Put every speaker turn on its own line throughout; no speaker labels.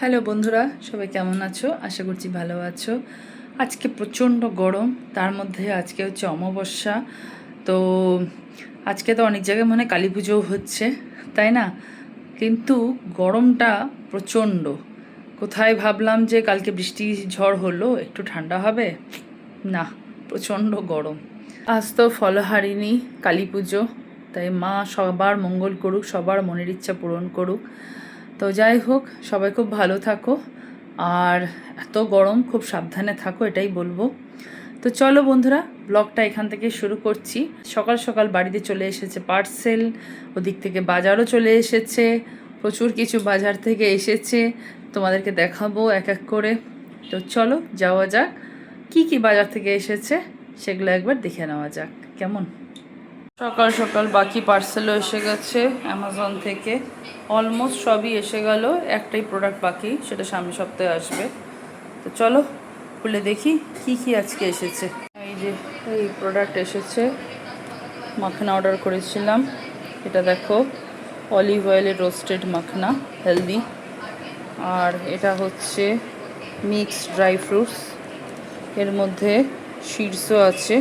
Hello বন্ধুরা, সবাই কেমন আছো? আশা করছি ভালো আছো। আজকে প্রচণ্ড গরম, তার মধ্যে আজকে হচ্ছে অমাবস্যা। তো আজকে তো অনেক জায়গায় মনে হয় কালী পুজোও হচ্ছে, তাই না? কিন্তু গরমটা প্রচণ্ড। কোথায় ভাবলাম যে কালকে বৃষ্টি ঝড় হলো, একটু ঠান্ডা হবে, না, প্রচণ্ড গরম। আজ তো ফলহারিণী কালী পুজো, তাই মা সবার মঙ্গল করুক, সবার মনের ইচ্ছা পূরণ করুক। তো যাই হোক, সবাই খুব ভালো থাকো, আর এত গরম খুব সাবধানে থাকো, এটাই বলবো। তো চলো বন্ধুরা, ব্লগটা এখান থেকে শুরু করছি। সকাল সকাল বাড়িতে চলে এসেছে পার্সেল, ওদিক থেকে বাজারও চলে এসেছে, প্রচুর কিছু বাজার থেকে এসেছে, তোমাদেরকে দেখাবো এক এক করে। তো চলো যাওয়া যাক, কি কি বাজার থেকে এসেছে সেগুলো একবার দেখে নেওয়া যাক, কেমন? সকাল সকাল বাকি পার্সেলও এসে গেছে অ্যামাজন থেকে, অলমোস্ট সবই এসে গেল, একটাই প্রোডাক্ট বাকি, সেটা সামনের সপ্তাহে আসবে। তো চলো খুলে দেখি কি কি আজকে এসেছে। এই যে এই প্রোডাক্ট এসেছে, মাখনা অর্ডার করেছিলাম, এটা দেখো, অলিভ অয়েলের রোস্টেড মাখনা, হেলদি। আর এটা হচ্ছে মিক্স ড্রাই ফ্রুটস, এর মধ্যে শীর্ষও আছে,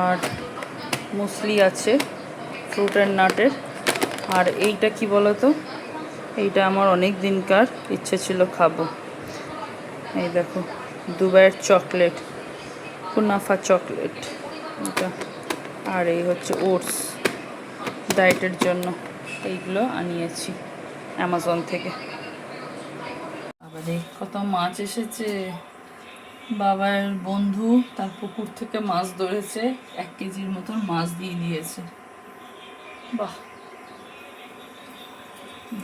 আর মুসলি আছে ফ্রুট অ্যান্ড নাটের। আর এইটা কি বলো তো, এইটা আমার অনেক দিনকার ইচ্ছে ছিল খাবো। এই দেখো, দুবাইয়ের চকলেট, কুনাফা চকলেট এটা। আর এই হচ্ছে ওটস, ডায়েটের জন্য এইগুলো আনিয়েছি অ্যামাজন থেকে। আবার এই কত মাছ এসেছে, বাবার বন্ধু তার পুকুর থেকে মাছ ধরেছে, 1 কেজির মতন মাছ দিয়ে দিয়েছে। বাহ,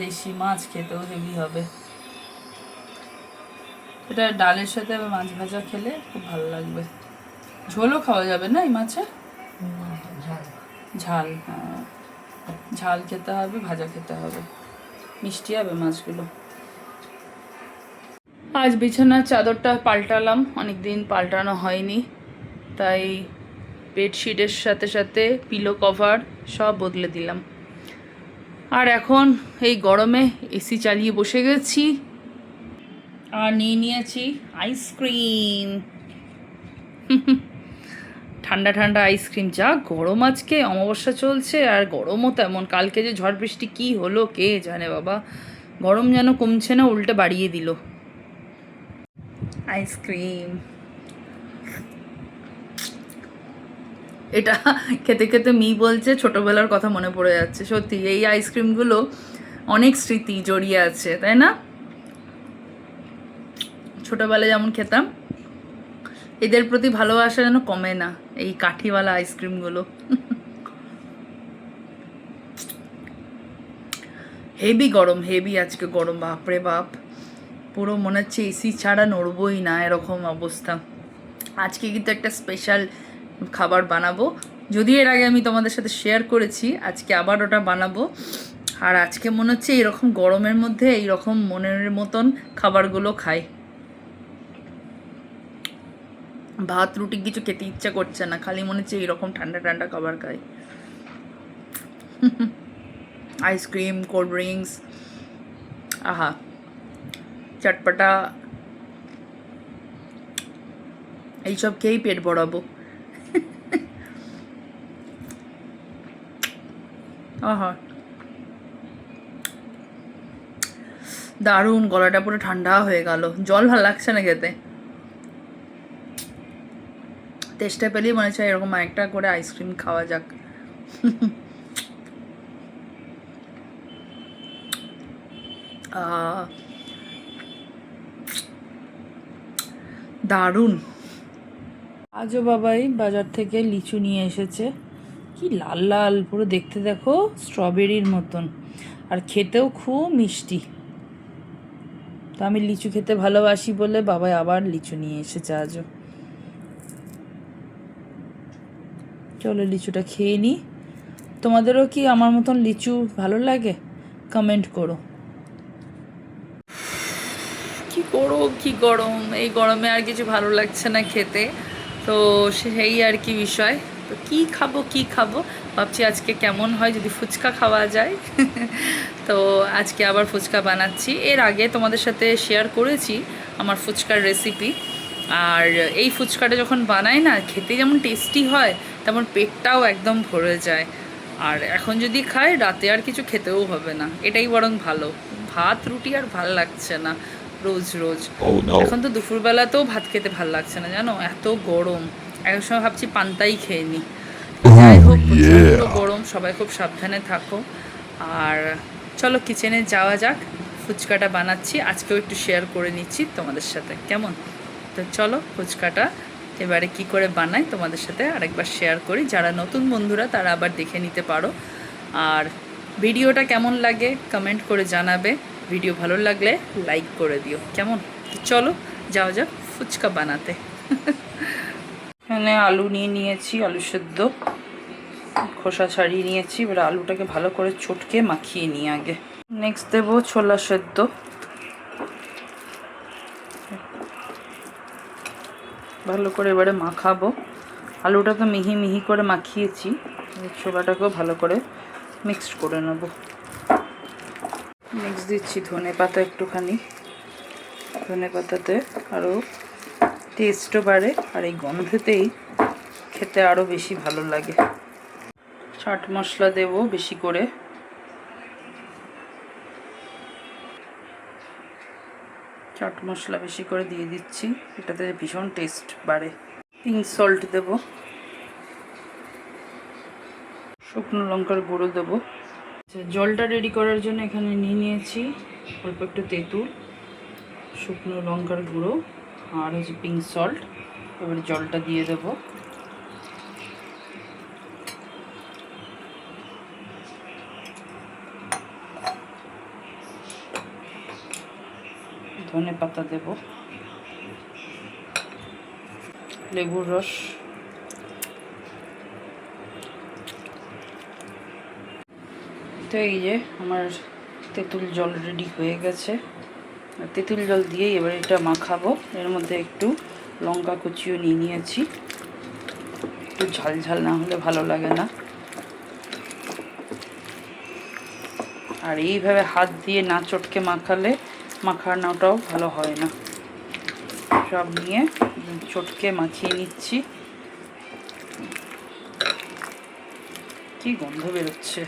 দেশি মাছ খেতেও হেভি হবে। এটা ডালের সাথে মাছ ভাজা খেলে খুব ভালো লাগবে। ঝোলও খাওয়া যাবে না এই মাছে? ঝাল, হ্যাঁ, ঝাল খেতে হবে, ভাজা খেতে হবে, মিষ্টি হবে মাছগুলো। আজ বিছানার চাদরটা পাল্টালাম, অনেক দিন পাল্টানো হয়নি, তাই বেডশিটের সাথে সাথে পিলো কভার সব বদলে দিলাম। আর এখন এই গরমে এসি চালিয়ে বসে গেছি, আর নিয়ে নিয়েছি আইসক্রিম। ঠান্ডা ঠান্ডা আইসক্রিম, যা গরম আজকে, অমাবস্যা চলছে আর গরমও তেমন। কালকে যে ঝড় বৃষ্টি কী হলো কে জানে বাবা, গরম যেন কমছে না, উল্টে বাড়িয়ে দিল। আইসক্রিম এটা খেতে খেতে মি বলছে ছোটবেলার কথা মনে পড়ে যাচ্ছে। সত্যি এই আইসক্রিমগুলো অনেক স্মৃতি জড়িয়ে আছে, তাই না? ছোটবেলায় যেমন খেতাম, এদের প্রতি ভালোবাসা যেন কমে না, এই কাঠিওয়ালা আইসক্রিমগুলো। হেভি গরম, হেভি আজকে গরম, বাপরে বাপ, পুরো মনে হচ্ছে এসি ছাড়া নড়বই না, এরকম অবস্থা। আজকে কিন্তু একটা স্পেশাল খাবার বানাবো, যদি এর আগে আমি তোমাদের সাথে শেয়ার করেছি, আজকে আবার ওটা বানাবো। আর আজকে মনে হচ্ছে এরকম গরমের মধ্যে এইরকম মনের মতন খাবারগুলো খাই। ভাত রুটি কিছু খেতে ইচ্ছা করছে না, খালি মনে হচ্ছে এইরকম ঠান্ডা ঠান্ডা খাবার খাই। আইসক্রিম, কোল্ড ড্রিঙ্কস, আহা, চটপটা, এইসব খেয়েই পেট ভরাবো। আহা, দারুণ, গলাটা পুরো ঠান্ডা হয়ে গেল, জল ভালো লাগছে না খেতে। টেস্টটা পেলেই মনে হচ্ছে এরকম একটা করে আইসক্রিম খাওয়া যাক। দারুণ। আজও বাবাই বাজার থেকে লিচু নিয়ে এসেছে, কি লাল লাল পুরো, দেখতে দেখো স্ট্রবেরির মতন, আর খেতেও খুব মিষ্টি। তো আমি লিচু খেতে ভালোবাসি বলে বাবাই আবার লিচু নিয়ে এসেছে আজও। চলো লিচুটা খেয়ে নিই। তোমাদেরও কি আমার মতন লিচু ভালো লাগে? কমেন্ট করো। কি করো, কি গরম, এই গরমে আর কিছু ভালো লাগছে না খেতে, তো সেই আর কি বিষয়। তো কি খাবো ভাবছি আজকে কেমন হয় যদি ফুচকা খাওয়া যায়। তো আজকে আবার ফুচকা বানাচ্ছি। এর আগে তোমাদের সাথে শেয়ার করেছি আমার ফুচকার রেসিপি। আর এই ফুচকাটা যখন বানাই না, খেতে যেমন টেস্টি হয় তেমন পেটটাও একদম ভরে যায়। আর এখন যদি খাই রাতে আর কিছু খেতেও হবে না, এটাই বরং ভালো। ভাত রুটি আর ভাল লাগছে না রোজ রোজ। এখন তো দুপুরবেলাতেও ভাত খেতে ভাল লাগছে না, জানো, এত গরম। এক সময় ভাবছি পান্তাই খেয়ে নিই। যাই হোক, প্রচণ্ড গরম, সবাই খুব সাবধানে থাকো। আর চলো কিচেনে যাওয়া যাক। ফুচকাটা বানাচ্ছি, আজকেও একটু শেয়ার করে নিচ্ছি তোমাদের সাথে, কেমন? তো চলো ফুচকাটা এবারে কি করে বানাই তোমাদের সাথে আরেকবার শেয়ার করি। যারা নতুন বন্ধুরা তারা আবার দেখে নিতে পারো। আর ভিডিওটা কেমন লাগে কমেন্ট করে জানাবে। ভিডিও ভালো লাগলে লাইক করে দিও, কেমন? তো চলো যাওয়া যাক ফুচকা বানাতে। এখানে আলু নিয়ে নিয়েছি, আলু সেদ্ধ, খোসা ছাড়িয়ে নিয়েছি। এবার আলুটাকে ভালো করে চটকে মাখিয়ে নিই আগে। নেক্সট দেবো ছোলা সেদ্ধ, ভালো করে এবারে মাখাবো। আলুটা তো মিহি মিহি করে মাখিয়েছি, ছোলাটাকেও ভালো করে মিক্সড করে নেব। নেক্সট দিচ্ছি ধনে পাতা একটুখানি। ধনে পাতাতে আরও টেস্টও বাড়ে, আর এই গন্ধতেই খেতে আরও বেশি ভালো লাগে। চাট মশলা দেব বেশি করে। চাট মশলা বেশি করে দিয়ে দিচ্ছি, এটাতে ভীষণ টেস্ট বাড়ে। পিঙ্ক সল্ট দেব, শুকনো লঙ্কার গুঁড়ো দেবো। জলটা রেডি করার জন্য এখানে নিয়ে নিয়েছি অল্প একটু তেঁতুল, শুকনো লঙ্কার গুঁড়ো আর হচ্ছে পিঙ্ক সল্ট। এবার জলটা দিয়ে দেব। ধনে পাতা দেব, লেবুর রস, তো এই যে আমার তেঁতুল জল রেডি হয়ে গেছে। তেঁতুল জল দিয়েই এবার এটা মাখাবো। এর মধ্যে একটু লঙ্কা কুচিও নিয়ে নিয়েছি, একটু ঝাল ঝাল না হলে ভালো লাগে না। আর এইভাবে হাত দিয়ে না চটকে মাখালে মাখানোটাও ভালো হয় না। সব নিয়ে চটকে মাখিয়ে নিচ্ছি। কি গন্ধ বেরোচ্ছে,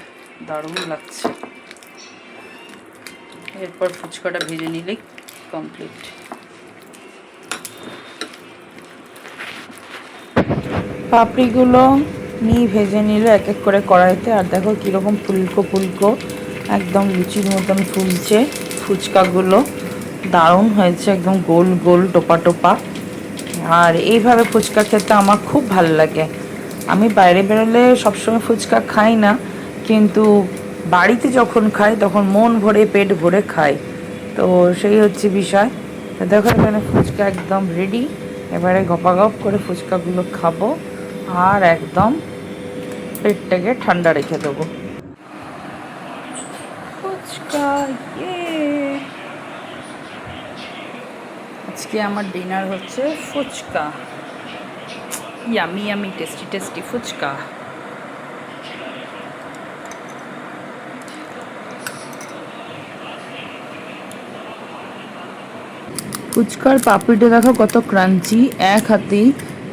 দারুণ লাগছে। এরপর ফুচকাটা ভেজে নিলেই কমপ্লিট। পাপড়িগুলো নিয়ে ভেজে নিলে এক এক করে কড়াইতে। আর দেখো কীরকম ফুলকো ফুলকো একদম লুচির মতন ফুলছে ফুচকাগুলো, দারুণ হয়েছে, একদম গোল গোল টোপা টোপা। আর এইভাবে ফুচকা খেতে আমার খুব ভালো লাগে। আমি বাইরে বেরোলে সবসময় ফুচকা খাই না, কিন্তু বাড়িতে যখন খাই তখন মন ভরে পেট ভরে খাই। তো সেই হচ্ছে বিষয়। দেখো এখানে ফুচকা একদম রেডি। এবারে গপাগপ করে ফুচকাগুলো খাবো আর একদম পেটটাকে ঠান্ডা রেখে দেবো। ফুচকা আজকে আমার ডিনার হচ্ছে fuchka. Yummy yummy tasty tasty fuchka. ফুচকার পাপড়িটা দেখো কত ক্রাঞ্চি, এক হাতেই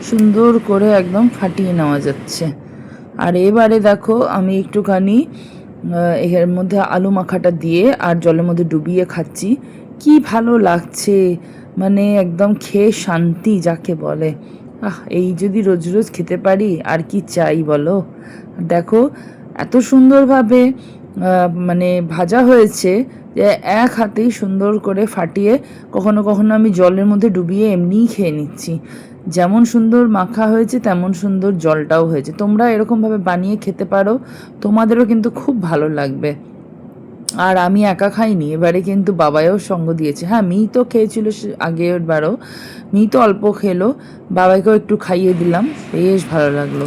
সুন্দর করে একদম ফাটিয়ে নেওয়া যাচ্ছে। আর এবারে দেখো আমি একটুখানি এর মধ্যে আলু মাখাটা দিয়ে আর জলের মধ্যে ডুবিয়ে খাচ্ছি। কি ভালো লাগছে, মানে একদম খেয়ে শান্তি যাকে বলে। এই যদি রোজ রোজ খেতে পারি আর কি চাই বলো। দেখো এত সুন্দরভাবে মানে ভাজা হয়েছে যে এক হাতেই সুন্দর করে ফাটিয়ে, কখনো কখনো আমি জলের মধ্যে ডুবিয়ে এমনিই খেয়ে নিচ্ছি। যেমন সুন্দর মাখা হয়েছে তেমন সুন্দর জলটাও হয়েছে। তোমরা এরকমভাবে বানিয়ে খেতে পারো, তোমাদেরও কিন্তু খুব ভালো লাগবে। আর আমি একা খাইনি, এবারে কিন্তু বাবাইও সঙ্গ দিয়েছে। হ্যাঁ, মিহি তো খেয়েছিল আগের বারও, মিহি তো অল্প খেলো, বাবাইকেও একটু খাইয়ে দিলাম, বেশ ভালো লাগলো।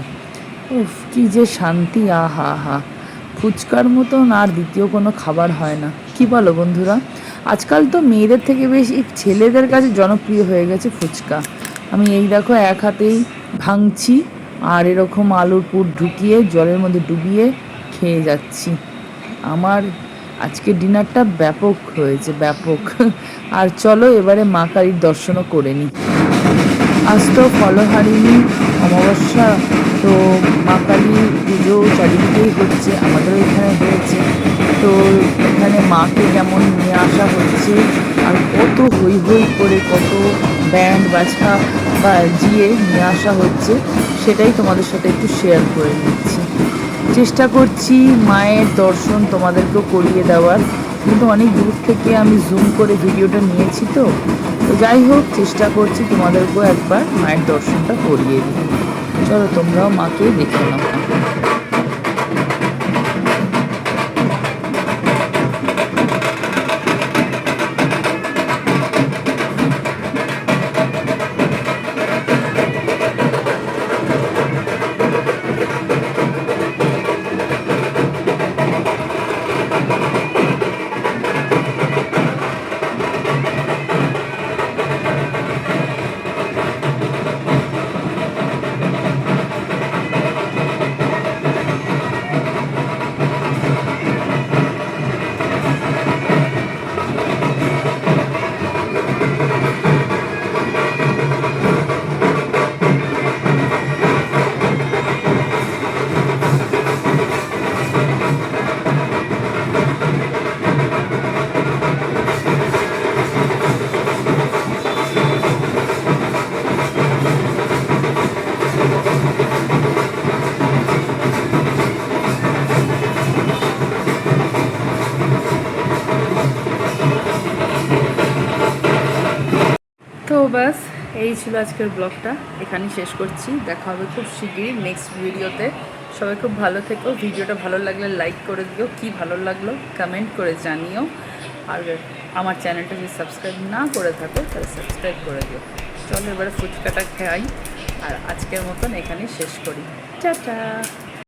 উফ, কি যে শান্তি, আহা হা। ফুচকার মতন আর দ্বিতীয় কোনো খাবার হয় না, কি বলো বন্ধুরা? আজকাল তো মেয়েদের থেকে বেশি ছেলেদের কাছে জনপ্রিয় হয়ে গেছে ফুচকা। আমি এই দেখো এক হাতেই ভাঙছি আর এরকম আলুর পুর ঢুকিয়ে জলের মধ্যে ডুবিয়ে খেয়ে যাচ্ছি। আমার আজকে ডিনারটা ব্যাপক হয়েছে, ব্যাপক। আর চলো এবারে মা কালীর দর্শনও করে নিই। আজ তো ফলহারিণী অমাবস্যা, তো মা কালী পুজো চারিদিকেই হচ্ছে, আমাদেরও এখানে হয়েছে। তো এখানে মাকে যেমন নিয়ে আসা হচ্ছে, আর কত হই হই করে কত ব্যান্ড বাজা বাজিয়ে নিয়ে আসা হচ্ছে, সেটাই তোমাদের সাথে একটু শেয়ার করে নিচ্ছি। চেষ্টা করছি মায়ের দর্শন তোমাদেরকেও করিয়ে দেওয়ার, কিন্তু অনেক দূর থেকে আমি জুম করে ভিডিওটা নিয়েছি। তো যাই হোক, চেষ্টা করছি তোমাদেরকেও একবার মায়ের দর্শনটা করিয়ে দিই। চলো তোমরাও মাকে দেখে নাও। তো বাস এই ছিল আজকের ব্লগটা, এখানেই শেষ করছি। দেখা হবে খুব শিগগিরই নেক্সট ভিডিওতে। সবাই খুব ভালো থেকো। ভিডিওটা ভালো লাগলে লাইক করে দিও, কি ভালো লাগলো কমেন্ট করে জানিও। আর আমার চ্যানেলটা যদি সাবস্ক্রাইব না করে থাকো তাহলে সাবস্ক্রাইব করে দিও। চলো এবারে ফুচকাটা খাই, আর আজকের মতন এখানেই শেষ করি। টাটা।